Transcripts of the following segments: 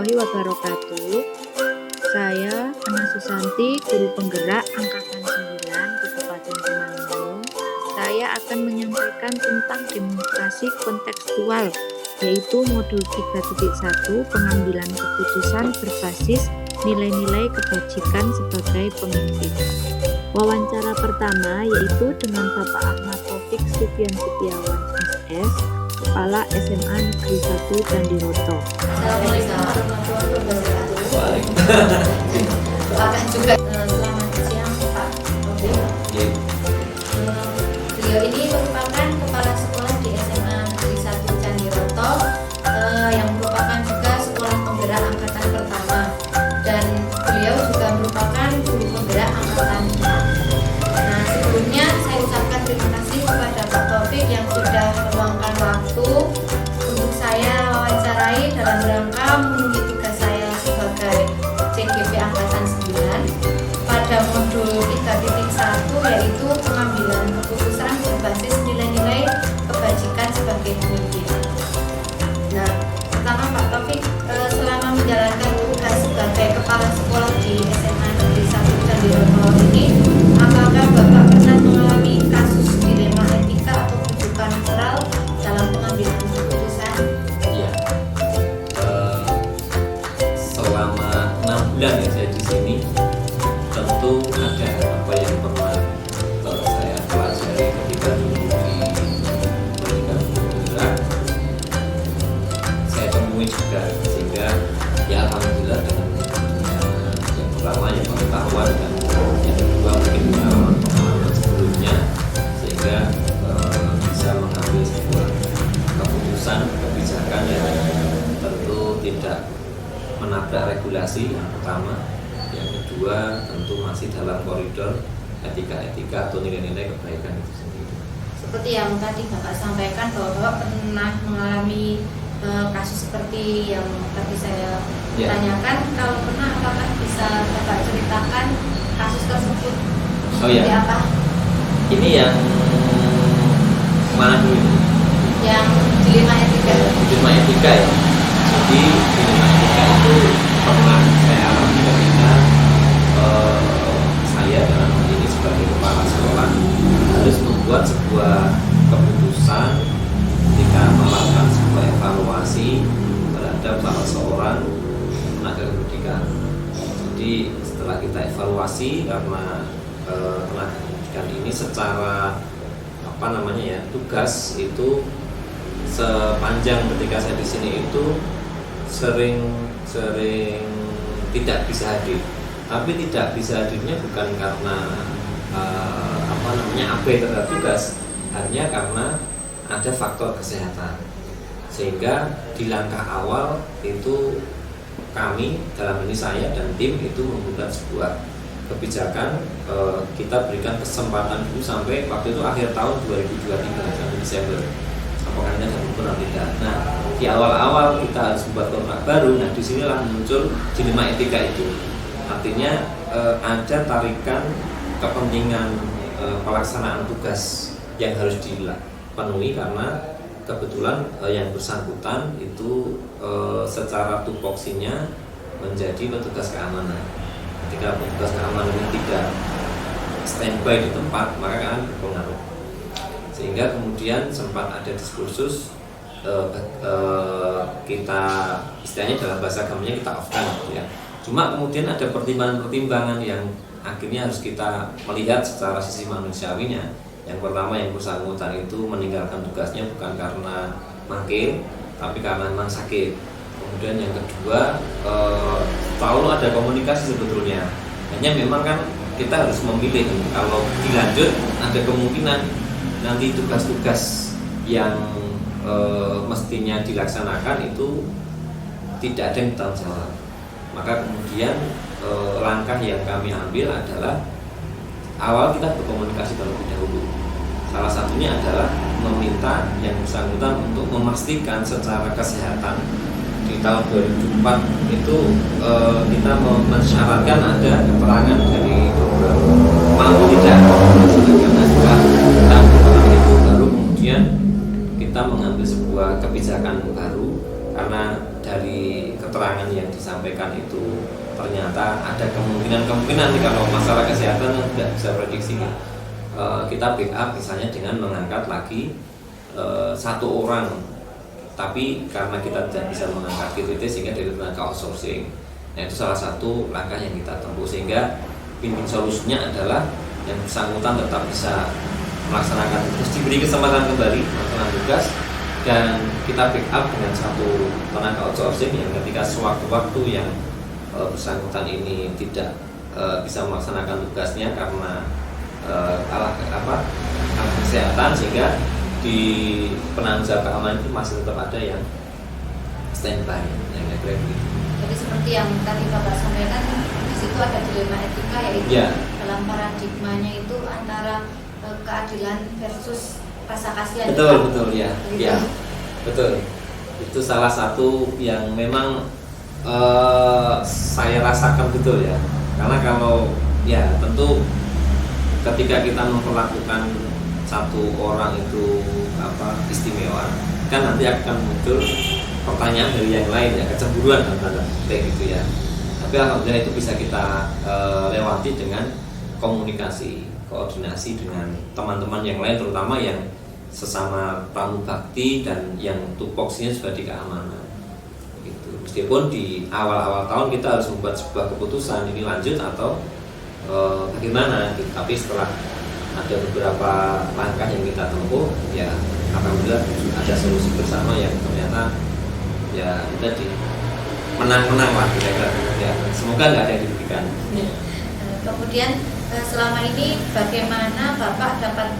warahmatullahi wabarakatuh. Saya Ana Susanti, guru penggerak Angkatan 9 Kabupaten Temanggung. Saya akan menyampaikan tentang demonstrasi kontekstual, yaitu modul 3.1 pengambilan keputusan berbasis nilai-nilai kebajikan sebagai pemimpin. Wawancara pertama yaitu dengan Bapak Ahmad Taufik Sufian Setiawan SS, Kepala SMA Negeri 1 Candiroto. Assalamualaikum warahmatullahi wabarakatuh. Doakan juga selamat siang Pak Taufik. Beliau ini merupakan kepala sekolah di SMA Negeri 1 Candiroto yang merupakan juga sekolah penggerak angkatan pertama, dan beliau juga merupakan guru penggerak angkatan 4. Nah, sebelumnya saya ucapkan terima kasih kepada Pak Taufik yang sudah meluangkan waktu untuk saya wawancarai dalam rangka memenuhi tugas saya sebagai CGP Angkatan 9 pada modul 3.1, yaitu pengambilan keputusan berbasis nilai-nilai kebajikan sebagai pemimpin. Nah, pertama Pak Taufik, selama menjalankan tugas sebagai kepala sekolah di SMA Negeri 1 Candiroto ini, apakah Bapak pernah mengalami kasus dilema etika atau rujukan moral dalam pengambilan keputusan? Iya, selama 6 bulan ya saya di sini, tentu ada apa yang pernah saya pelajari ketika dulu di pendidikan penggerak, saya temui juga, sehingga ya alhamdulillah dengan yang pertama yang pengetahuan dan yang kedua mungkin pengalaman sebelumnya, sehingga bisa mengambil sebuah keputusan kebijakan yang tentu tidak menabrak regulasi yang pertama, yang kedua tentu masih dalam koridor etika-etika atau nilai-nilai kebaikan itu sendiri. Seperti yang tadi Bapak sampaikan bahwa Bapak pernah mengalami kasus seperti yang tadi saya tanyakan. Kalau pernah, apakah bisa Bapak ceritakan kasus tersebut? Oh ya, Seperti apa? ini yang mana dulu? Yang dilema etika. Dilema etika ya. Jadi dilema etika itu pernah saya alami ketika saya dalam hal ini sebagai kepala sekolah harus membuat sebuah keputusan ketika melakukan sebuah evaluasi terhadap salah seorang tenaga pendidikan. Jadi setelah kita evaluasi, karena tenaga pendidikan ini secara tugas itu sepanjang ketika saya di sini itu sering tidak bisa hadir. Tapi tidak bisa hadirnya bukan karena abai terhadap tugas, hanya karena ada faktor kesehatan. Sehingga di langkah awal itu kami, dalam ini saya dan tim, itu membuat sebuah kebijakan, kita berikan kesempatan dulu sampai waktu itu akhir tahun 2023 sampai Desember, apakah ini akan berkurang tidak. Nah, di awal-awal kita harus membuat kontrak baru. Nah, disinilah muncul dilema etika itu. Artinya ada tarikan kepentingan pelaksanaan tugas yang harus dipenuhi, karena kebetulan yang bersangkutan itu secara tupoksinya menjadi petugas keamanan. Ketika petugas keamanan ini tidak standby di tempat, maka akan berpengaruh. Sehingga kemudian sempat ada diskursus, kita istilahnya dalam bahasa agamanya kita off-kan gitu ya. Cuma kemudian ada pertimbangan-pertimbangan yang akhirnya harus kita melihat secara sisi manusiawinya. Yang pertama, yang bersangkutan itu meninggalkan tugasnya bukan karena mangkir, tapi karena memang sakit. Kemudian yang kedua, selalu ada komunikasi sebetulnya. Hanya memang kan kita harus memilih. Kalau dilanjut, ada kemungkinan nanti tugas-tugas yang mestinya dilaksanakan itu tidak ada yang bertanggung jawab. Maka kemudian langkah yang kami ambil adalah awal kita berkomunikasi terlebih dahulu. Salah satunya adalah meminta yang bersangkutan untuk memastikan secara kesehatan. Di tahun 2004 itu kita mensyaratkan ada keterangan dari dokter mampu tidak melaksanakan. Setelah kita itu baru kemudian kita mengambil sebuah kebijakan baru karena dari keterangan yang disampaikan itu ternyata ada kemungkinan kalau masalah kesehatan tidak bisa prediksi, kita backup misalnya dengan mengangkat lagi satu orang, tapi karena kita tidak bisa mengangkat GTT sehingga dari tenaga outsourcing. Nah, itu salah satu langkah yang kita tempuh, sehingga win-win solusinya adalah yang bersangkutan tetap bisa melaksanakan tugas, diberi kesempatan kembali melaksanakan tugas, dan kita backup dengan satu tenaga outsourcing yang ketika sewaktu-waktu yang bersangkutan ini tidak bisa melaksanakan tugasnya karena alat kesehatan, sehingga di penanggung jawab keamanan itu masih tetap ada yang standby, yang kira begitu. Jadi seperti yang tadi Bapak sampaikan, di situ ada dilema etika, yaitu dalam paradigmanya itu antara keadilan versus rasa kasihan. Betul ya, gitu. Ya, betul. Itu salah satu yang memang saya rasakan betul ya. Karena kalau ya tentu ketika kita memperlakukan satu orang itu istimewa, kan nanti akan muncul pertanyaan dari yang lain ya, kecemburuan dan tanda petik gitu ya. Tapi alhamdulillah itu bisa kita lewati dengan komunikasi, koordinasi dengan teman-teman yang lain, terutama yang sesama tamu bakti dan yang tupoksinya juga di keamanan. Gitu. Meskipun di awal-awal tahun kita harus membuat sebuah keputusan ini lanjut atau bagaimana, gitu. Tapi setelah ada beberapa langkah yang kita tempuh, ya alhamdulillah ada solusi bersama yang ternyata ya tadi menang-menang lah kira-kira ya. Semoga nggak ada yang dirugikan. Kemudian selama ini bagaimana Bapak dapat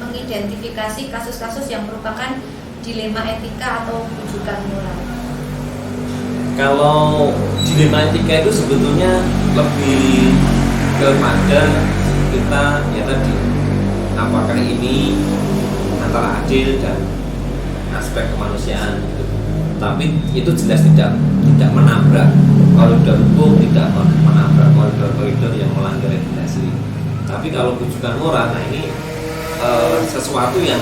mengidentifikasi kasus-kasus yang merupakan dilema etika atau rujukan moral? Kalau dilema etika itu sebetulnya lebih kepada kita ya tadi, apakah ini antara adil dan aspek kemanusiaan gitu. Tapi itu jelas tidak menabrak koridor hukum, tidak menabrak koridor yang melanggar regulasi. Tapi kalau rujukan moral, nah ini sesuatu yang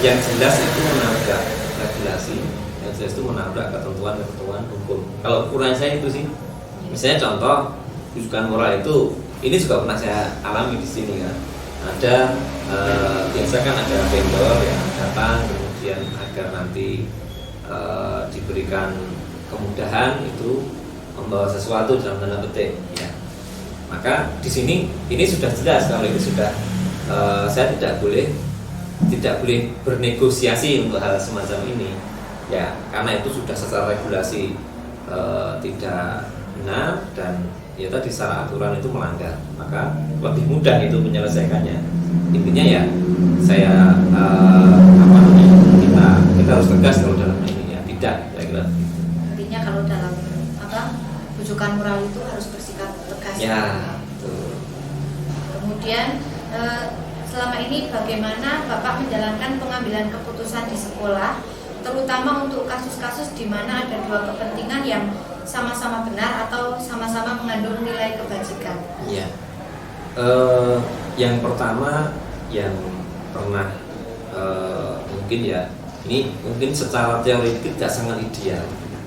jelas itu menabrak regulasi, yang jelas itu menabrak ketentuan hukum. Kalau ukuran saya itu sih, misalnya contoh rujukan moral itu, ini juga pernah saya alami di sini kan. Ada biasa kan ada vendor yang datang kemudian agar nanti diberikan kemudahan itu membawa sesuatu dalam tanda petik ya. Maka di sini ini sudah jelas kalau ini sudah saya tidak boleh bernegosiasi untuk hal semacam ini ya, karena itu sudah secara regulasi tidak benar dan ya tadi secara aturan itu melanggar, maka lebih mudah itu menyelesaikannya. Intinya ya saya kita harus tegas kalau dalam ini ya, tidak kira-kira. Artinya kalau dalam rujukan moral itu harus bersikap tegas. Ya, betul. Kemudian selama ini bagaimana Bapak menjalankan pengambilan keputusan di sekolah, terutama untuk kasus-kasus di mana ada dua kepentingan yang sama-sama benar atau sama-sama mengandung nilai kebajikan? Iya. Yang pertama yang pernah mungkin ya, ini mungkin secara teori tidak sangat ideal,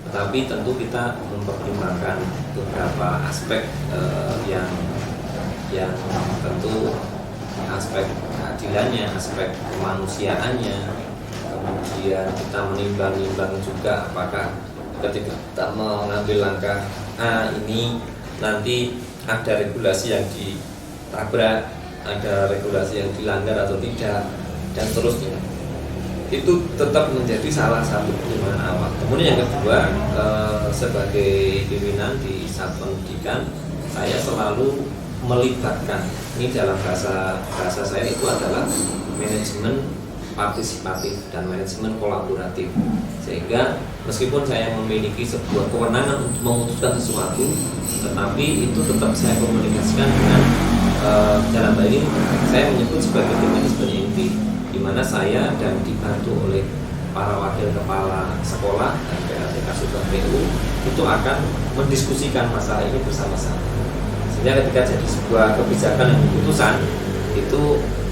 tetapi tentu kita mempertimbangkan beberapa aspek yang tentu aspek keadilannya, aspek kemanusiaannya, kemudian kita menimbang-nimbang juga apakah ketika kita mengambil langkah ini nanti ada regulasi yang ditabrak, ada regulasi yang dilanggar atau tidak, dan seterusnya. Itu tetap menjadi salah satu pertimbangan awal. Kemudian yang kedua, sebagai pimpinan di Satuan Pendidikan, saya selalu melibatkan, ini dalam bahasa saya itu adalah manajemen partisipatif dan manajemen kolaboratif, sehingga meskipun saya memiliki sebuah kewenangan untuk memutuskan sesuatu, tetapi itu tetap saya komunikasikan dengan dalam hal ini saya menyebut sebagai tim manajemen inti, di mana saya dan dibantu oleh para wakil kepala sekolah dan PLTK Subang PU itu akan mendiskusikan masalah ini bersama-sama, sehingga ketika jadi sebuah kebijakan dan keputusan itu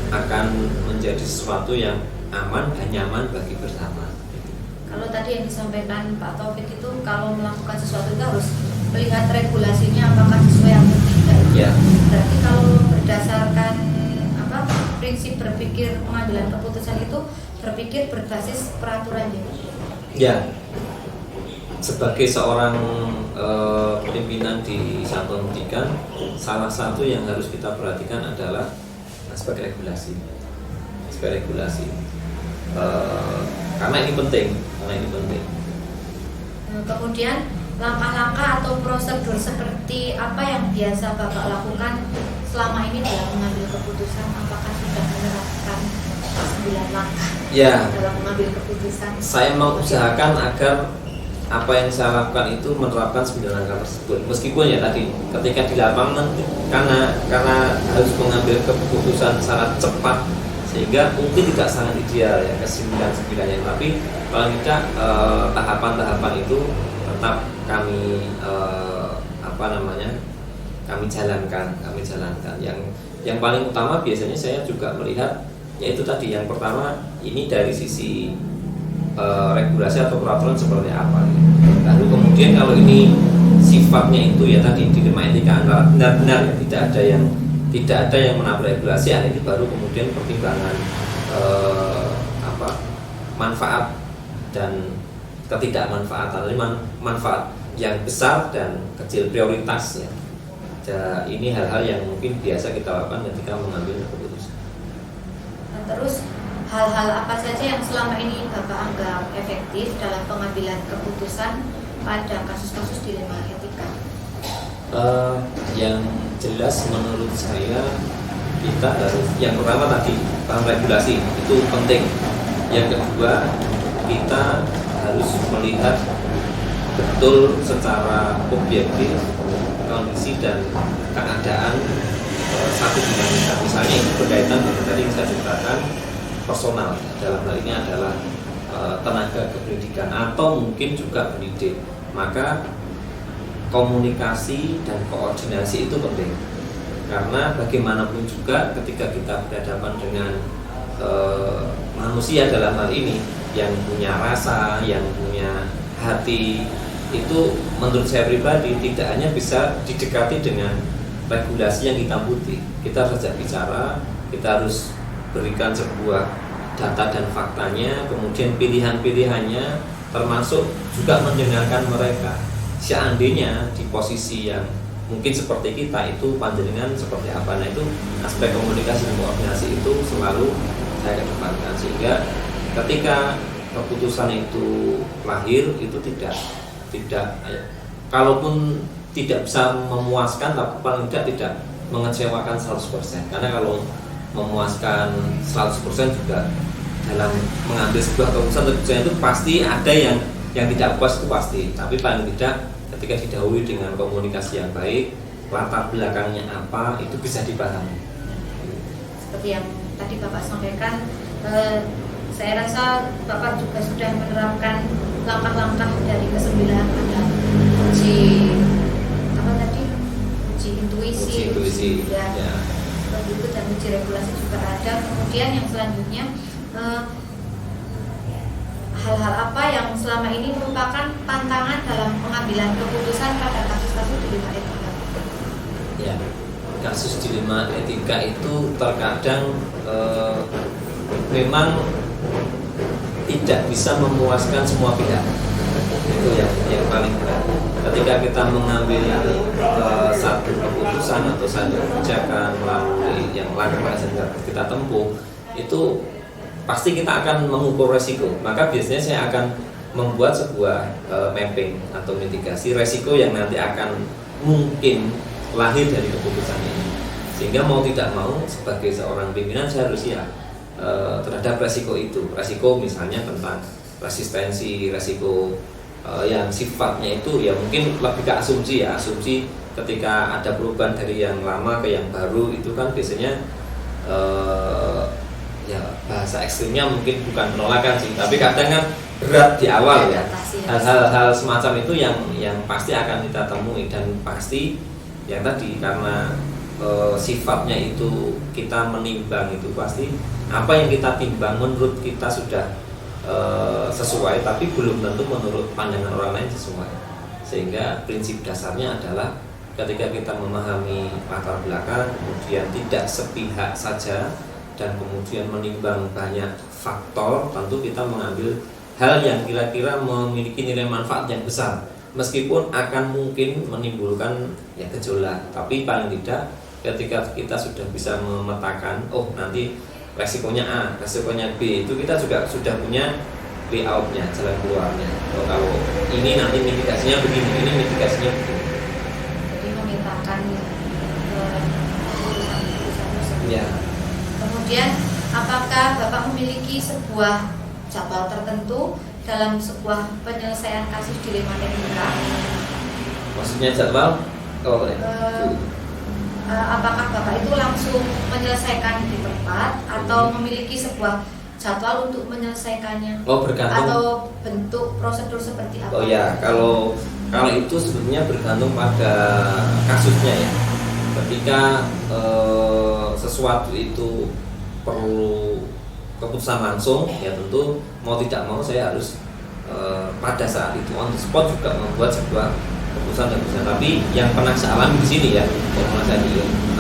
akan menjadi sesuatu yang aman dan nyaman bagi bersama. Kalau tadi yang disampaikan Pak Taufik itu kalau melakukan sesuatu itu harus melihat regulasinya apakah sesuai atau tidak. Ya. Berarti kalau berdasarkan prinsip berpikir pengambilan keputusan itu berpikir berbasis peraturan ya. Ya. Sebagai seorang pimpinan di satuan pendidikan, salah satu yang harus kita perhatikan adalah aspek regulasi. Aspek regulasi. Karena ini penting. Kemudian langkah-langkah atau prosedur seperti apa yang biasa Bapak lakukan selama ini dalam mengambil keputusan? Apakah sudah menerapkan 9 langkah dalam mengambil keputusan? Saya mengusahakan agar apa yang saya lakukan itu menerapkan 9 langkah tersebut. Meskipun ya tadi ketika di lapangan karena harus mengambil keputusan sangat cepat sehingga mungkin tidak sangat ideal ya kesimpulan-kesimpulannya, tapi paling tidak tahapan-tahapan itu tetap kami kami jalankan. Yang paling utama biasanya saya juga melihat yaitu tadi yang pertama ini dari sisi regulasi atau peraturan seperti apa. Lalu kemudian kalau ini sifatnya itu ya tadi dilema etika antara benar-benar ya, tidak ada yang menabrak regulasi, ini baru kemudian pertimbangan manfaat dan ketidakmanfaatan. Ini manfaat yang besar dan kecil prioritasnya. Ini hal-hal yang mungkin biasa kita lakukan ketika mengambil keputusan. Terus hal-hal apa saja yang selama ini Bapak anggap efektif dalam pengambilan keputusan pada kasus-kasus dilema etika? Yang jelas menurut saya kita harus, yang pertama tadi paham regulasi itu penting. Yang kedua kita harus melihat betul secara objektif kondisi dan keadaan satu dinamika. Misalnya itu berkaitan dengan tadi saya ceritakan personal, dalam hal ini adalah tenaga kependidikan atau mungkin juga pendidik, maka komunikasi dan koordinasi itu penting. Karena bagaimanapun juga ketika kita berhadapan dengan manusia dalam hal ini yang punya rasa, yang punya hati, itu menurut saya pribadi tidak hanya bisa didekati dengan regulasi yang hitam putih. Kita harus bicara, kita harus berikan sebuah data dan faktanya, kemudian pilihan-pilihannya, termasuk juga mendengarkan mereka. Seandainya di posisi yang mungkin seperti kita itu panjenengan seperti apa, nah itu aspek komunikasi dan koordinasi itu selalu saya kedepankan, sehingga ketika keputusan itu lahir itu tidak kalaupun tidak bisa memuaskan, tapi paling tidak mengecewakan 100%. Karena kalau memuaskan 100% juga dalam mengambil sebuah keputusan itu pasti ada yang tidak puas, itu pasti. Tapi paling tidak ketika didahului dengan komunikasi yang baik, latar belakangnya apa, itu bisa dipahami. Seperti yang tadi Bapak sampaikan, saya rasa Bapak juga sudah menerapkan langkah-langkah dari ke-9, ada uji intuisi ya. Itu dan uji regulasi juga ada. Kemudian yang selanjutnya hal-hal apa yang selama ini merupakan tantangan dalam pengambilan keputusan pada kasus-kasus dilema etika? Ya, kasus dilema etika itu terkadang memang tidak bisa memuaskan semua pihak. Itu yang paling berat. Ketika kita mengambil satu keputusan atau satu kebijakan melalui yang langkah yang kita tempuh, itu pasti kita akan mengukur resiko. Maka biasanya saya akan membuat sebuah mapping atau mitigasi resiko yang nanti akan mungkin lahir dari keputusan ini. Sehingga mau tidak mau sebagai seorang pimpinan saya harus siap terhadap resiko itu. Resiko misalnya tentang resistensi, resiko yang sifatnya itu ya mungkin lebih ke asumsi ya. Asumsi ketika ada perubahan dari yang lama ke yang baru itu kan biasanya ya bahasa ekstrimnya mungkin bukan penolakan sih, tapi kadang kan berat di awal ya. Hal-hal semacam itu yang pasti akan kita temui, dan pasti yang tadi karena sifatnya itu kita menimbang, itu pasti apa yang kita timbang menurut kita sudah sesuai, tapi belum tentu menurut pandangan orang lain sesuai. Sehingga prinsip dasarnya adalah ketika kita memahami latar belakang, kemudian tidak sepihak saja, dan kemudian menimbang banyak faktor, tentu kita mengambil hal yang kira-kira memiliki nilai manfaat yang besar, meskipun akan mungkin menimbulkan ya gejolak, tapi paling tidak ketika kita sudah bisa memetakan, oh nanti resikonya A, resikonya B, itu kita juga sudah punya way out-nya, jalan keluarnya. Oh, kalau ini nanti mitigasinya begini, ini mitigasinya begini. Jadi memetakan keputusan-keputusan tersebut. Ya. Kemudian apakah Bapak memiliki sebuah jadwal tertentu dalam sebuah penyelesaian kasus dilema etika? Maksudnya jadwal? Oh, apakah Bapak itu langsung menyelesaikan di tempat atau memiliki sebuah jadwal untuk menyelesaikannya? Oh, bergantung. Atau bentuk prosedur seperti apa? Oh ya, kalau itu sebetulnya bergantung pada kasusnya ya. Ketika sesuatu itu perlu keputusan langsung, ya tentu mau tidak mau saya harus pada saat itu on the spot juga membuat sebuah keputusan. Tapi yang pernah saya alami di sini ya, yang pernah saya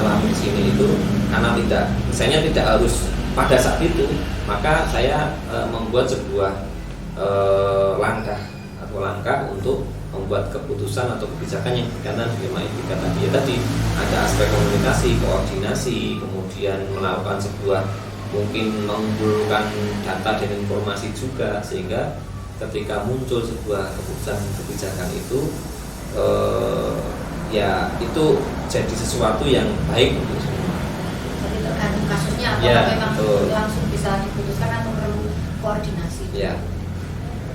alami di sini itu karena misalnya tidak harus pada saat itu, maka saya membuat sebuah langkah untuk membuat keputusan atau kebijakan yang berkaitan dengan etika tadi. Ya tadi ada aspek komunikasi, koordinasi, kemudian melakukan sebuah mungkin mengumpulkan data dan informasi juga, sehingga ketika muncul sebuah keputusan kebijakan itu ya itu jadi sesuatu yang baik untuk semua. Jadi tergantung kasusnya, apakah Ya, memang betul. langsung bisa diputuskan atau perlu koordinasi. Ya.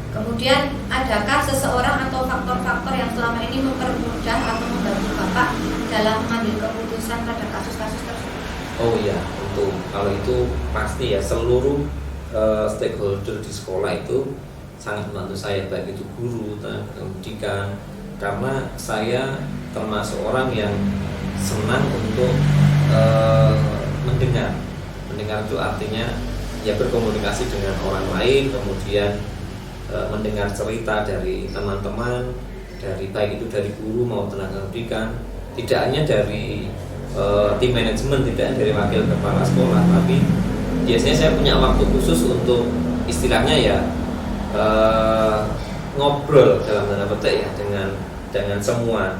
Kemudian adakah seseorang atau faktor-faktor yang selama ini mempermudah atau membantu Bapak dalam mengambil keputusan pada kasus-kasus tersebut? Oh iya, untuk kalau itu pasti ya, seluruh stakeholder di sekolah itu sangat membantu saya, baik itu guru, tenaga pendidikan, karena saya termasuk orang yang senang untuk mendengar itu artinya ya berkomunikasi dengan orang lain, kemudian mendengar cerita dari teman-teman, dari baik itu dari guru maupun tenaga pendidikan, tidak hanya dari tim manajemen, tidak dari wakil kepala sekolah, tapi biasanya saya punya waktu khusus untuk istilahnya ya ngobrol dalam tanda petik ya dengan semua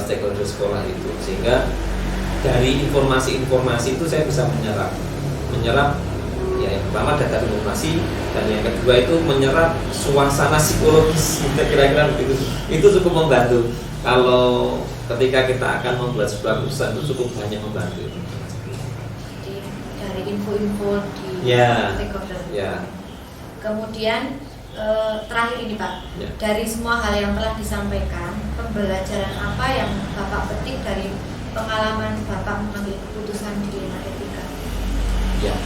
stakeholder sekolah itu, sehingga dari informasi-informasi itu saya bisa menyerap ya, yang pertama data informasi, dan yang kedua itu menyerap suasana psikologis, kira-kira begitu. Itu cukup membantu. Kalau ketika kita akan membuat sebuah keputusan itu cukup banyak membantu. Jadi dari info-info di Ya. stakeholder. Ya. Kemudian terakhir ini Pak, Ya. dari semua hal yang telah disampaikan, pembelajaran apa yang Bapak petik dari pengalaman Bapak mengambil keputusan di dilema etika? Ya,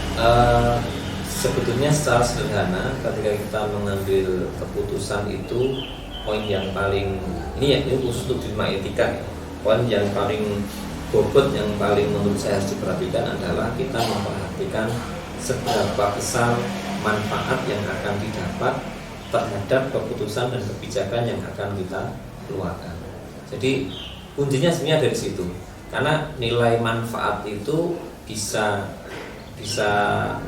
sebetulnya secara sederhana ketika kita mengambil keputusan itu, poin yang paling ini khusus untuk dilema etika ya, poin yang paling bobot yang paling menurut saya harus diperhatikan adalah kita memperhatikan seberapa besar manfaat yang akan didapat terhadap keputusan dan kebijakan yang akan kita keluarkan. Jadi kuncinya sebenarnya dari situ, karena nilai manfaat itu bisa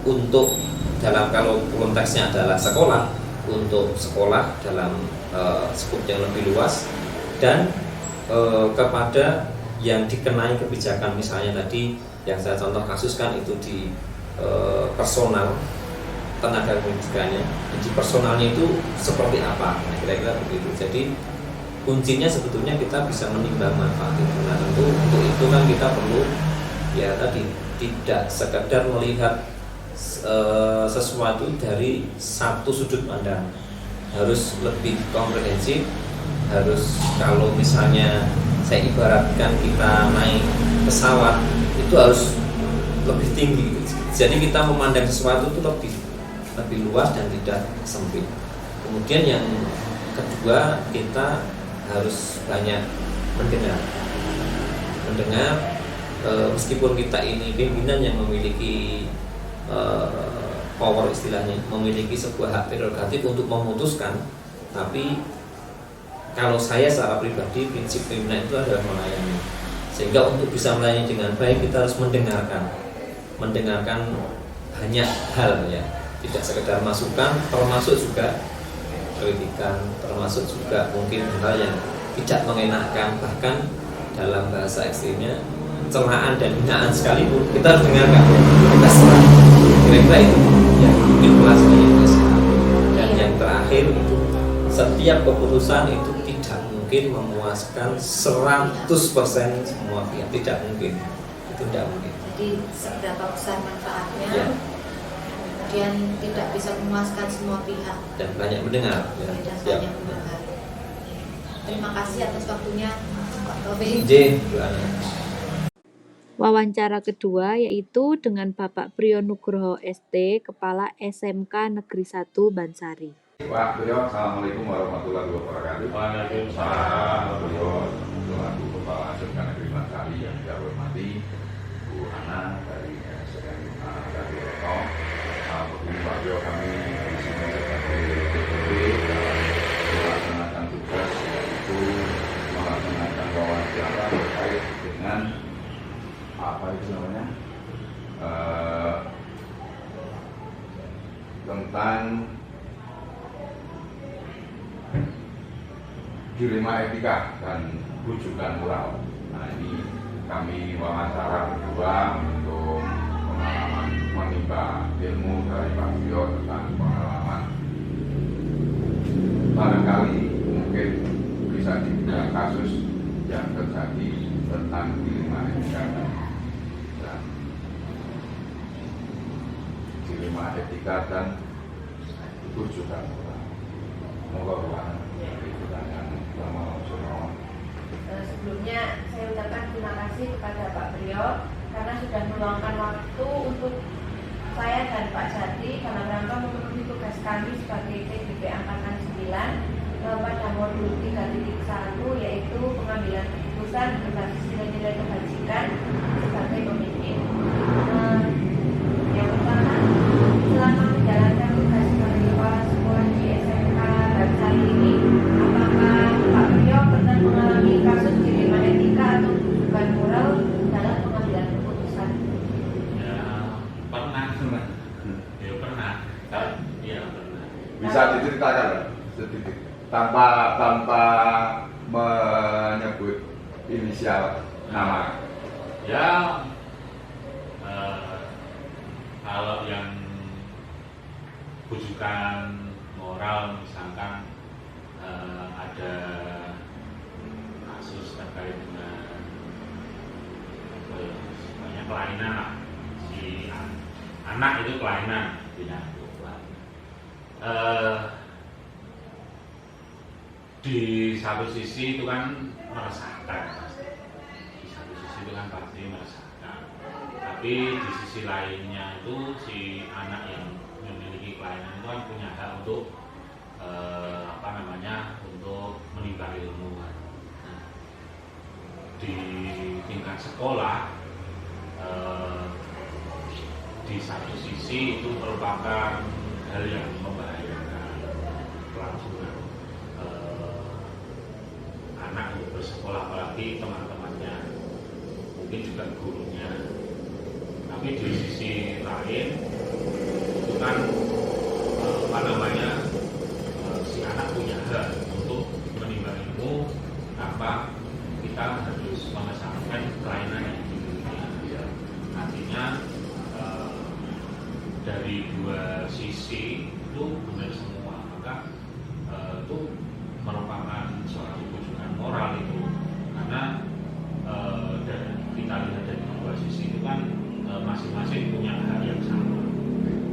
untuk dalam, kalau konteksnya adalah sekolah, untuk sekolah dalam skup yang lebih luas, dan kepada yang dikenai kebijakan, misalnya tadi yang saya contoh kasuskan itu di personal tenaga pendidikannya, di personalnya itu seperti apa, nah, kira-kira begitu. Jadi kuncinya sebetulnya kita bisa menimbang manfaat itu. Nah tentu untuk itu kan kita perlu ya tadi tidak sekedar melihat sesuatu dari satu sudut pandang, harus lebih komprehensif, harus, kalau misalnya saya ibaratkan kita naik pesawat itu harus lebih tinggi, jadi kita memandang sesuatu itu lebih luas dan tidak sempit. Kemudian yang kedua, kita harus banyak mendengar meskipun kita ini pimpinan yang memiliki power istilahnya, memiliki sebuah hak prerogatif untuk memutuskan. Tapi kalau saya secara pribadi, prinsip pimpinan itu adalah melayani. Sehingga untuk bisa melayani dengan baik kita harus mendengarkan banyak hal ya, tidak sekedar masukan, termasuk juga kritikan, termasuk juga mungkin hal yang tidak mengenakan, bahkan dalam bahasa ekstrimnya celaan dan hinaan sekalipun kita harus dengarkan, kita serah. Kira-kira itu ya mungkin pelajaran yang besar. Dan yang terakhir itu setiap keputusan itu tidak mungkin memuaskan 100% semua pihak, tidak mungkin, itu tidak mungkin. Jadi seberapa besar manfaatnya, Ya. kemudian tidak bisa memuaskan semua pihak Dan banyak mendengar ya. dan Siap. banyak mendengar. Terima kasih atas waktunya Pak Taufik. J, Bu Ana. Wawancara kedua yaitu dengan Bapak Priyo Nugroho ST, Kepala SMK Negeri 1 Bansari. Pak Priyo, Assalamualaikum warahmatullahi wabarakatuh. Waalaikumsalam. Pak Priyo, selaku Kepala SMK Negeri Bansari yang saya hormati, Bu Ana dari SMK Negeri Roto. Begini Pak Priyo, kami di sini sebagai DPD dalam melaksanakan tugas yaitu melaksanakan wawancara terkait dengan apa itu namanya tentang dilema etika dan rujukan moral. Nah ini kami wawancara berdua untuk pengalaman menimba ilmu dari Pak Priyo tentang pengalaman barangkali mungkin bisa dibilang kasus yang terjadi tentang dilema etika dan dilema etika dan rujukan moral. Moga bukan pertanyaan lama langsung. Sebelumnya saya ucapkan terima kasih kepada Pak Priyo karena sudah meluangkan waktu untuk saya dan Pak Jati dalam rangka memenuhi tugas kami sebagai TBP Angkatan 9 pada modul 3.1 yaitu pengambilan keputusan berbasis nilai-nilai kebajikan sebagai pemimpin. Yang pertama, selama menjalankan tugas sebagai kepala sekolah di SMK Bansari ini, apakah Pak Priyo pernah mengalami kasus dilema etika atau rujukan moral dalam pengambilan keputusan? Ya pernah. Ya pernah. Ya pernah. Bisa diceritakan sedikit tanpa menyebut inisial nama. Ya kalau yang rujukan moral misalkan ada kasus terkait dengan banyak kelainan lah. Si anak itu kelainan tidak di satu sisi itu kan meresahkan, di satu sisi itu kan pasti meresahkan, tapi di sisi lainnya itu si anak yang memiliki kelainan itu kan punya hak untuk untuk menimba ilmu. Nah, di tingkat sekolah di satu sisi itu merupakan hal yang membahayakan kelangsungan anak untuk bersekolah, apalagi teman-temannya, mungkin juga gurunya. Tapi di sisi lain itu kan si anak punya hak untuk menimba ilmu tanpa kita harus mengesampingkan kelainan yang dimiliki. Artinya dari dua sisi itu benar semua, maka itu merupakan suatu rujukan moral itu, karena dan kita lihat dari dua sisi itu kan masing-masing punya hak yang sama.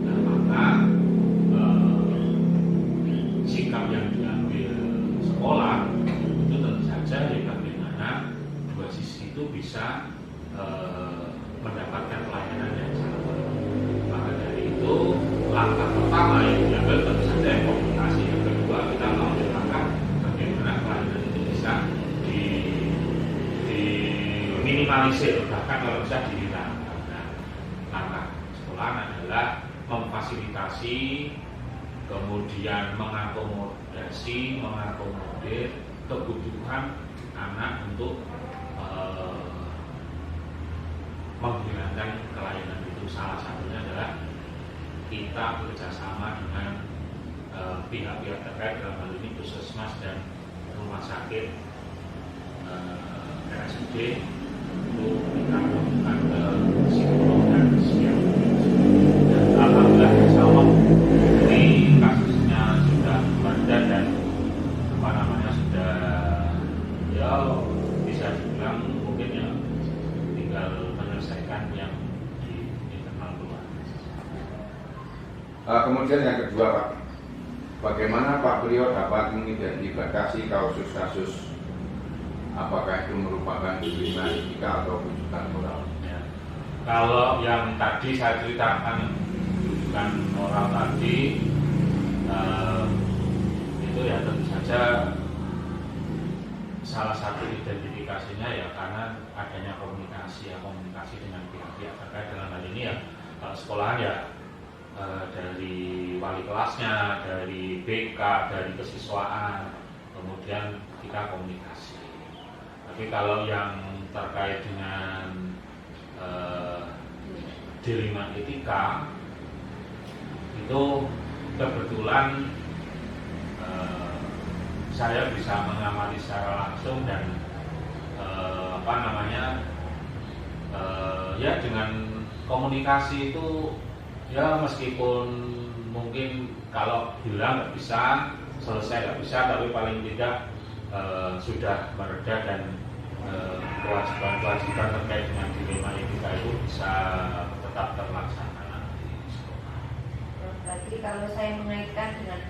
Nah, maka sikap yang diambil sekolah itu tentu saja ya bagaimana dua sisi itu bisa mendapatkan pelayanan yang sama. Maka dari itu langkah pertama yang diambil tentu saja komunikasi. Yang kedua kita mengambil langkah bagaimana pelayanan itu bisa diminimalisir, bahkan kalau bisa dihilangkan. Nah, langkah sekolah adalah memfasilitasi, kemudian mengakomodir kebutuhan anak untuk menghilangkan kelainan itu. Salah satunya adalah kita bekerjasama dengan pihak-pihak terkait, dalam hal ini puskesmas dan rumah sakit RSUD, itu kita melakukan psikolog dan psikiater. Dan alhamdulillah insya Allah ini kasusnya sudah meredah dan sudah ya bisa dibilang mungkin ya tinggal menyelesaikan yang di internal keluarga. Kemudian yang kedua Pak, bagaimana Pak Priyo dapat mengidentifikasi kasus-kasus apakah itu merupakan disiplin etika atau rujukan moral? Ya. Kalau yang tadi saya ceritakan rujukan moral tadi, itu ya tentu saja salah satu identifikasinya ya karena adanya komunikasi dengan pihak-pihak terkait. Dalam hal ini ya sekolahan ya dari wali kelasnya, dari BK, dari kesiswaan, kemudian kita komunikasi. Tapi kalau yang terkait dengan dilema etika itu kebetulan saya bisa mengamati secara langsung dan ya dengan komunikasi itu ya meskipun mungkin kalau bilang nggak bisa, selesai nggak bisa, tapi paling tidak sudah mereda dan kewajiban-kewajiban terkait dengan dilema etika itu bisa tetap terlaksana di sekolah. Berarti kalau saya mengaitkan dengan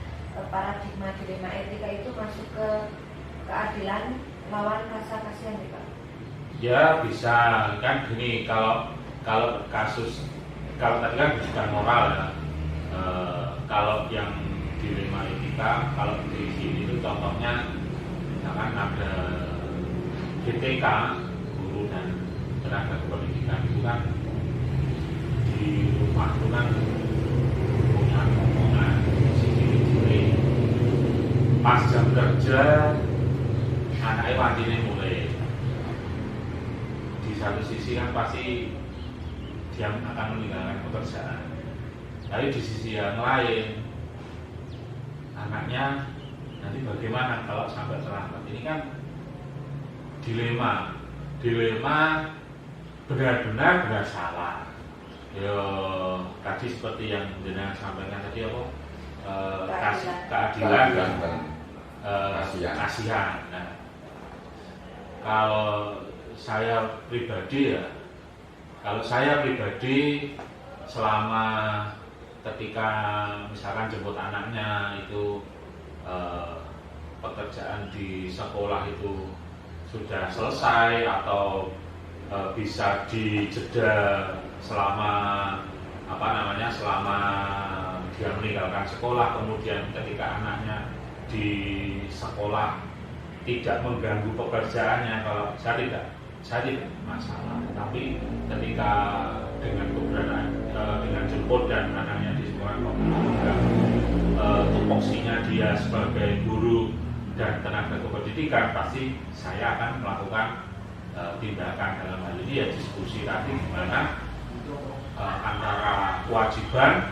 paradigma dilema etika itu masuk ke keadilan lawan rasa kasihan nih Pak? Ya bisa kan gini, kalau kasus kalau tadi kan rujukan moral ya, kalau yang dilema etika, kalau di sini itu contohnya misalkan ada GTK, guru dan tenaga kependidikan itu kan di rumah itu kan punya omongan ciri-ciri pas jam kerja anaknya wajibnya mulai. Di satu sisi kan pasti dia akan meninggalkan pekerjaan, tapi di sisi yang lain anaknya nanti bagaimana kalau sampai terlambat. Ini kan dilema benar-benar benar salah. Yo tadi seperti yang jenengan sampaikan tadi apa keadilan dan kasihan. Nah, kalau saya pribadi selama ketika misalkan jemput anaknya itu pekerjaan di sekolah itu sudah selesai atau bisa dijeda selama selama dia meninggalkan sekolah, kemudian ketika anaknya di sekolah tidak mengganggu pekerjaannya, kalau saya tidak masalah. Tapi ketika dengan keberadaan dengan jemput dan anaknya di sekolah tupoksinya dia sebagai guru dan tenaga kependidikan, pasti saya akan melakukan tindakan. Dalam hal ini ya diskusi tadi gimana antara kewajiban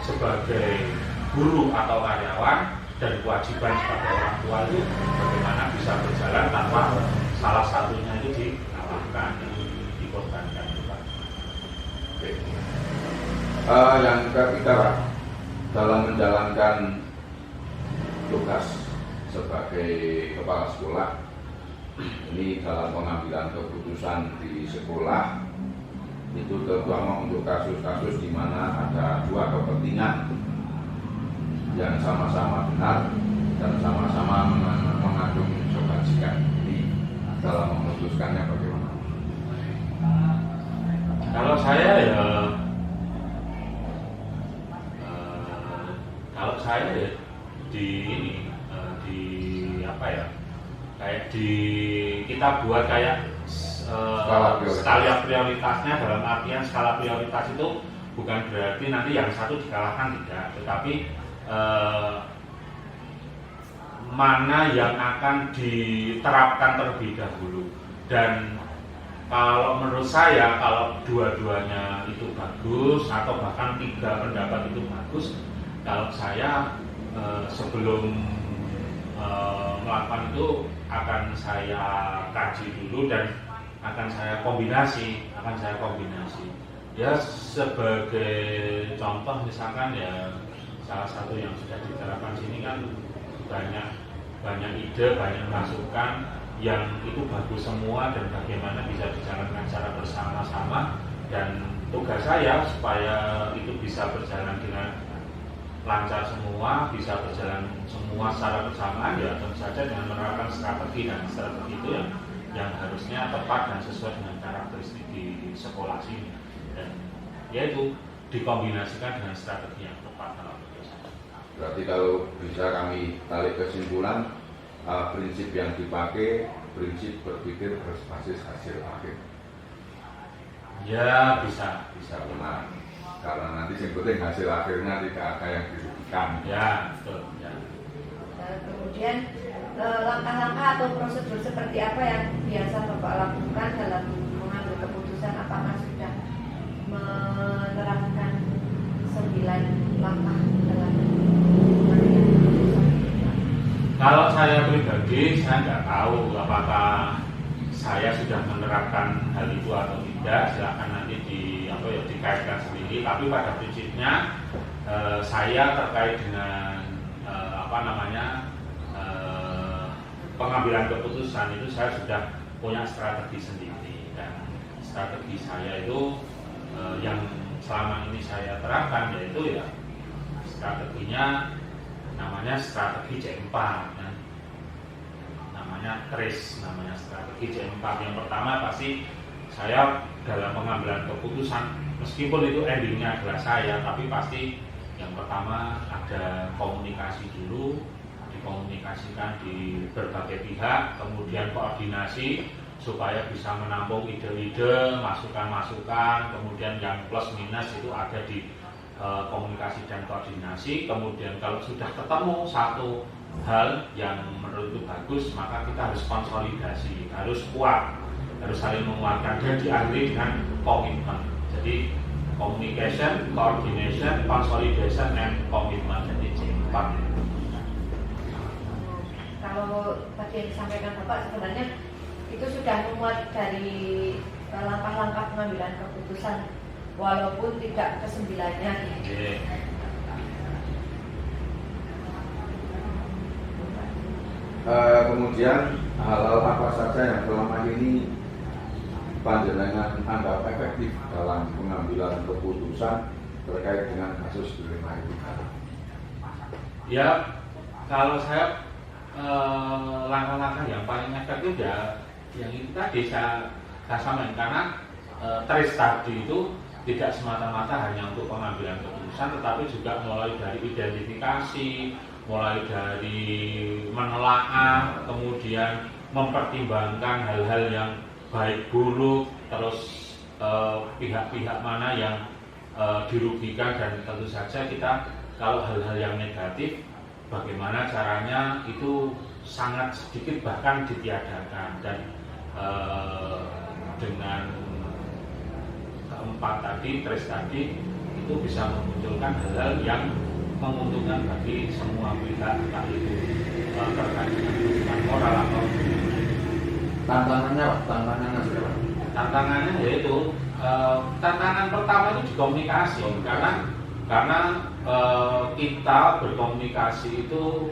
sebagai guru atau karyawan dan kewajiban sebagai orang tua itu bagaimana bisa berjalan tanpa salah satunya itu dikalahkan, dikorbankan. Yang ketiga Pak, dalam menjalankan tugas sebagai kepala sekolah, ini dalam pengambilan keputusan di sekolah itu terutama untuk kasus-kasus di mana ada dua kepentingan yang sama-sama benar dan sama-sama mengandung kewajiban. Ini dalam memutuskannya bagaimana? Kalau saya kita buat kayak skala prioritasnya, dalam artian skala prioritas itu bukan berarti nanti yang satu dikalahkan, tidak, tetapi mana yang akan diterapkan terlebih dahulu. Dan kalau menurut saya, kalau dua-duanya itu bagus atau bahkan 3 pendapat itu bagus, kalau saya sebelum melakukan itu akan saya kaji dulu dan akan saya kombinasi. Ya sebagai contoh misalkan ya salah satu yang sudah diterapkan sini kan banyak ide, banyak masukan yang itu bagus semua dan bagaimana bisa dijalankan secara bersama-sama, dan tugas saya supaya itu bisa berjalan dengan lancar semua, bisa berjalan semua secara bersamaan, ya tentu saja dengan menerapkan strategi, dan strategi itu yang harusnya tepat dan sesuai dengan karakteristik di sekolah sini, dan yaitu dikombinasikan dengan strategi yang tepat dalam proses. Berarti kalau bisa kami tarik kesimpulan, prinsip yang dipakai, prinsip berpikir berbasis hasil akhir. Ya bisa Benar. Karena nanti yang penting hasil akhirnya tidak ada yang dirugikan. ya, betul ya. Kemudian langkah-langkah atau prosedur seperti apa yang biasa Bapak lakukan dalam mengambil keputusan? Apakah sudah menerapkan 9 langkah dalam mengambil keputusan? Kalau saya pribadi, saya nggak tahu apakah saya sudah menerapkan hal itu atau tidak. Silakan nanti dikaitkan sendiri. Tapi pada prinsipnya saya terkait dengan pengambilan keputusan itu saya sudah punya strategi sendiri, dan strategi saya itu yang selama ini saya terapkan yaitu ya strateginya namanya strategi C4 ya. Namanya TRIS, namanya strategi C4. Yang pertama pasti saya dalam pengambilan keputusan, meskipun itu endingnya adalah saya, tapi pasti yang pertama ada komunikasi dulu, dikomunikasikan di berbagai pihak, kemudian koordinasi supaya bisa menampung ide-ide, masukan-masukan, kemudian yang plus minus itu ada di komunikasi dan koordinasi. Kemudian kalau sudah ketemu satu hal yang menurut itu bagus, maka kita harus konsolidasi, harus kuat, harus saling menguatkan, dan diakhiri dengan komitmen. Jadi communication, coordination, consolidation, and commitment. Jadi C4. Kalau tadi yang disampaikan Bapak sebenarnya itu sudah memuat dari langkah-langkah pengambilan keputusan, walaupun tidak ke-9-nya. Kemudian hal-hal apa saja yang selama ini panjenengan anggap efektif dalam pengambilan keputusan terkait dengan kasus dilema itu? Ya, kalau saya langkah-langkah yang paling efektif ya yang itu tadi saya sampaikan, karena TRIS tadi itu tidak semata-mata hanya untuk pengambilan keputusan, tetapi juga mulai dari identifikasi, mulai dari menelaah, kemudian mempertimbangkan hal-hal yang baik buruk, terus pihak-pihak mana yang dirugikan, dan tentu saja kita kalau hal-hal yang negatif bagaimana caranya itu sangat sedikit bahkan ditiadakan, dan dengan keempat tadi, TRIS tadi itu bisa memunculkan hal-hal yang menguntungkan bagi semua pihak, entah itu terkait dengan hubungan moral atau tantangannya yaitu tantangan pertama itu di komunikasi, karena kita berkomunikasi itu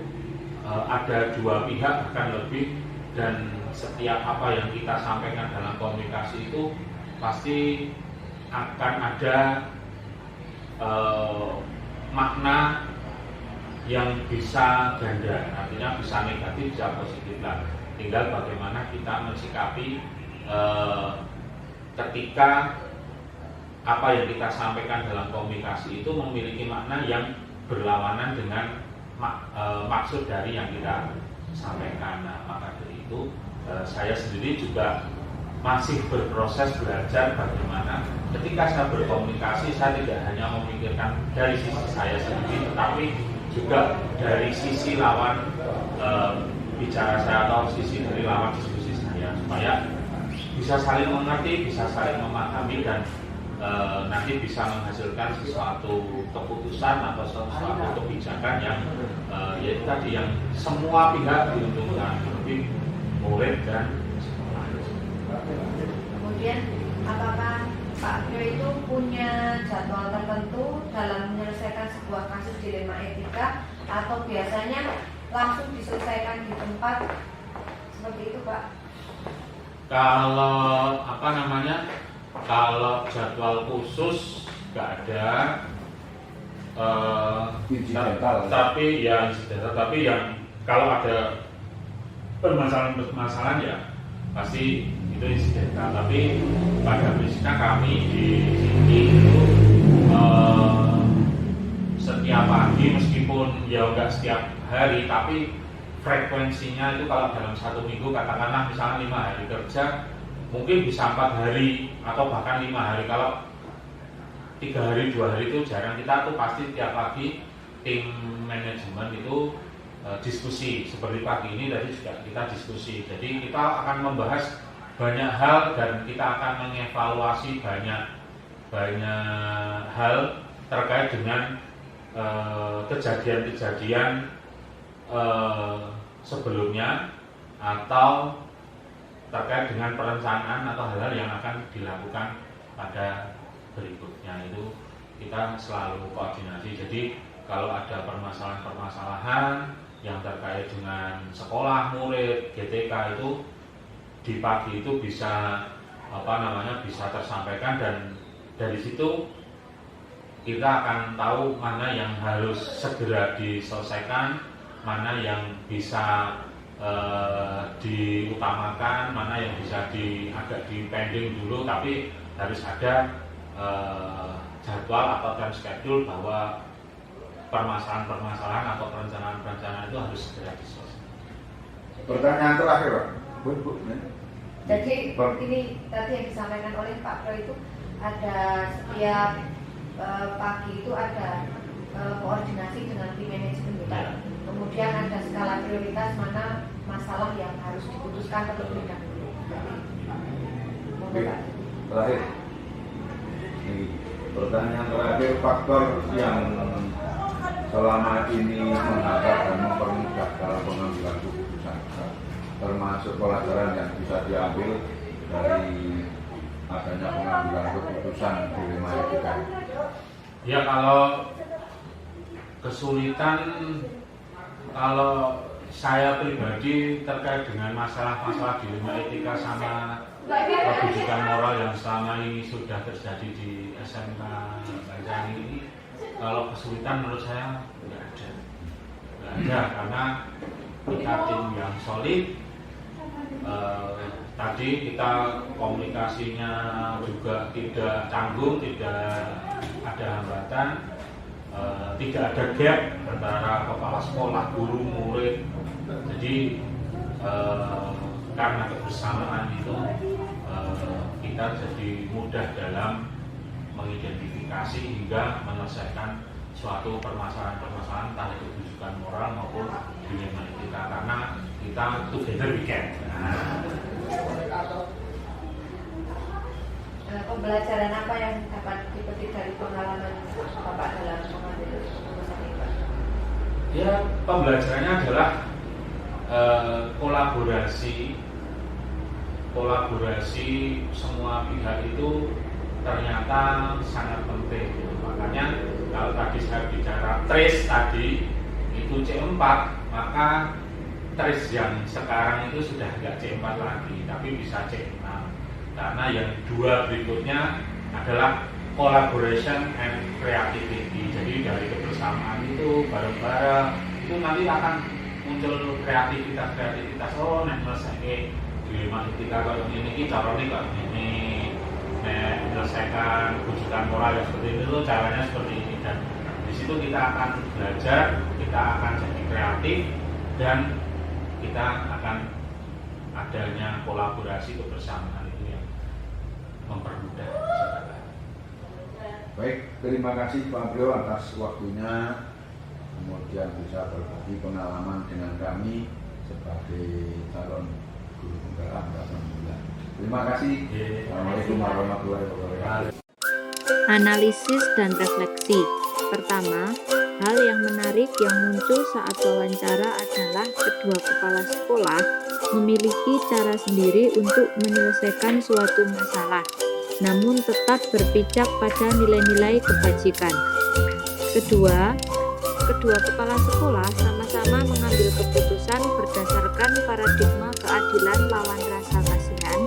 ada 2 pihak bahkan lebih, dan setiap apa yang kita sampaikan dalam komunikasi itu pasti akan ada makna yang bisa ganda, artinya bisa negatif, bisa positif lah. Tinggal bagaimana kita mensikapi ketika apa yang kita sampaikan dalam komunikasi itu memiliki makna yang berlawanan dengan maksud dari yang kita sampaikan. Nah, maka dari itu saya sendiri juga masih berproses belajar bagaimana ketika saya berkomunikasi, saya tidak hanya memikirkan dari sisi saya sendiri, tetapi juga dari sisi lawan bicara saya atau sisi dari lawan diskusi saya, supaya bisa saling mengerti, bisa saling memahami, dan nanti bisa menghasilkan sesuatu keputusan atau sesuatu kebijakan yang yaitu tadi yang semua pihak diuntungkan, lebih murid dan sekolah. Kemudian apakah Pak Prio itu punya jadwal tertentu dalam menyelesaikan sebuah kasus dilema etika, atau biasanya langsung diselesaikan di tempat seperti itu, Pak? Kalau kalau jadwal khusus nggak ada, tapi yang kalau ada permasalahan ya pasti itu insidental. Tapi pada prinsipnya kami di sini itu setiap pagi, meskipun ya nggak setiap hari, tapi frekuensinya itu kalau dalam satu minggu katakanlah misalnya 5 hari kerja, mungkin bisa 4 hari atau bahkan 5 hari. Kalau 3 hari 2 hari itu jarang. Kita tuh pasti tiap pagi tim manajemen itu diskusi. Seperti pagi ini tadi juga kita diskusi. Jadi kita akan membahas banyak hal dan kita akan mengevaluasi banyak hal terkait dengan kejadian-kejadian sebelumnya, atau terkait dengan perencanaan atau hal-hal yang akan dilakukan pada berikutnya. Itu kita selalu koordinasi. Jadi kalau ada permasalahan-permasalahan yang terkait dengan sekolah, murid, GTK, itu di pagi itu bisa bisa tersampaikan, dan dari situ kita akan tahu mana yang harus segera diselesaikan, mana yang bisa diutamakan, mana yang bisa agak di pending dulu, tapi harus ada jadwal atau time schedule bahwa permasalahan-permasalahan atau perencanaan-perencanaan itu harus segera diselesaikan. Pertanyaan terakhir, Pak. Bu. Jadi ini tadi yang disampaikan oleh Pak Prio itu ada setiap pagi itu ada koordinasi dengan tim manajemen kita. Kemudian ada skala prioritas mana masalah yang harus diputuskan terlebih dahulu. Oke, terakhir. Ini pertanyaan terakhir, faktor yang selama ini menghambat dan mempermudah dalam pengambilan keputusan, termasuk pelajaran yang bisa diambil dari adanya pengambilan keputusan dilema etika. Ya, kalau kesulitan, kalau saya pribadi terkait dengan masalah-masalah dilema etika sama kebijakan moral yang selama ini sudah terjadi di SMK Banjar ini, kalau kesulitan menurut saya nggak ada, karena kita tim yang solid. Tadi kita komunikasinya juga tidak canggung, tidak ada hambatan, tidak ada gap antara kepala sekolah, guru, murid. Jadi karena kebersamaan itu kita jadi mudah dalam mengidentifikasi hingga menyelesaikan suatu permasalahan-permasalahan entah itu rujukan moral maupun dilema etika, karena kita together we can. Pembelajaran apa yang dapat dipetik dari pengalaman Bapak dalam mengambil keputusan ini, Pak? Ya, pembelajarannya adalah kolaborasi semua pihak itu ternyata sangat penting. Makanya kalau tadi saya bicara trace tadi itu C4, maka trace yang sekarang itu sudah tidak C4 lagi, tapi bisa C6. Karena yang dua berikutnya adalah collaboration and creativity. Jadi dari kebersamaan itu bareng-bareng itu nanti akan muncul kreativitas. Oh, nek selesai dilema etika kalau ini caranya kalau ini, menyelesaikan rujukan moral yang seperti itu caranya seperti ini, dan di situ kita akan belajar, kita akan jadi kreatif, dan kita akan adanya kolaborasi kebersamaan itu yang Baik, terima kasih Pak Brio atas waktunya, kemudian bisa berbagi pengalaman dengan kami sebagai calon guru penggerak angkatan 9. Terima kasih. Assalamualaikum warahmatullahi wabarakatuh. Analisis dan refleksi. Pertama, hal yang menarik yang muncul saat wawancara adalah kedua kepala sekolah memiliki cara sendiri untuk menyelesaikan suatu masalah, namun tetap berpijak pada nilai-nilai kebajikan. Kedua kepala sekolah sama-sama mengambil keputusan berdasarkan paradigma keadilan lawan rasa kasihan,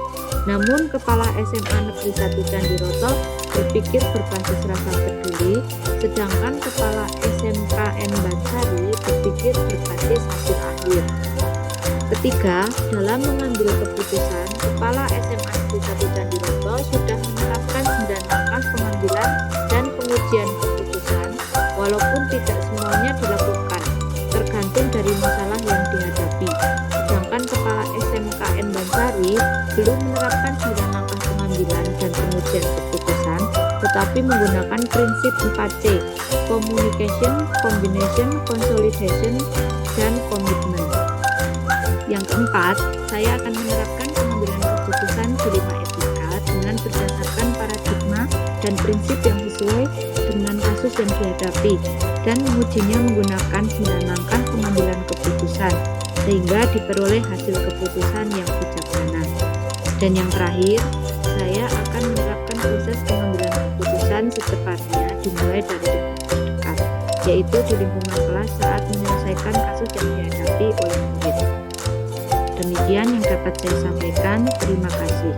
namun kepala SMA Negeri 1 Candiroto berpikir berbasis rasa peduli, sedangkan kepala SMKN Bansari berpikir berbasis hasil akhir. Ketiga, dalam mengambil keputusan, kepala SMA Negeri 1 Candiroto sudah menerapkan 9 langkah pengambilan dan pengujian keputusan, walaupun tidak semuanya dilakukan, tergantung dari masalah yang dihadapi. Sedangkan kepala SMKN Bansari belum menerapkan 9 langkah pengambilan dan pengujian keputusan, tetapi menggunakan prinsip 4C, communication, combination, consolidation, dan commitment. Yang keempat, saya akan menerapkan pengambilan keputusan di 5 etika dengan berdasarkan paradigma dan prinsip yang sesuai dengan kasus yang dihadapi, dan mengujinya menggunakan 9 langkah pengambilan keputusan, sehingga diperoleh hasil keputusan yang bijaksana. Dan yang terakhir, saya akan menerapkan proses pengambilan keputusan secepatnya dimulai dari lingkungan terdekat, yaitu di lingkungan kelas saat menyelesaikan kasus yang dihadapi oleh murid. Demikian yang dapat saya sampaikan. Terima kasih.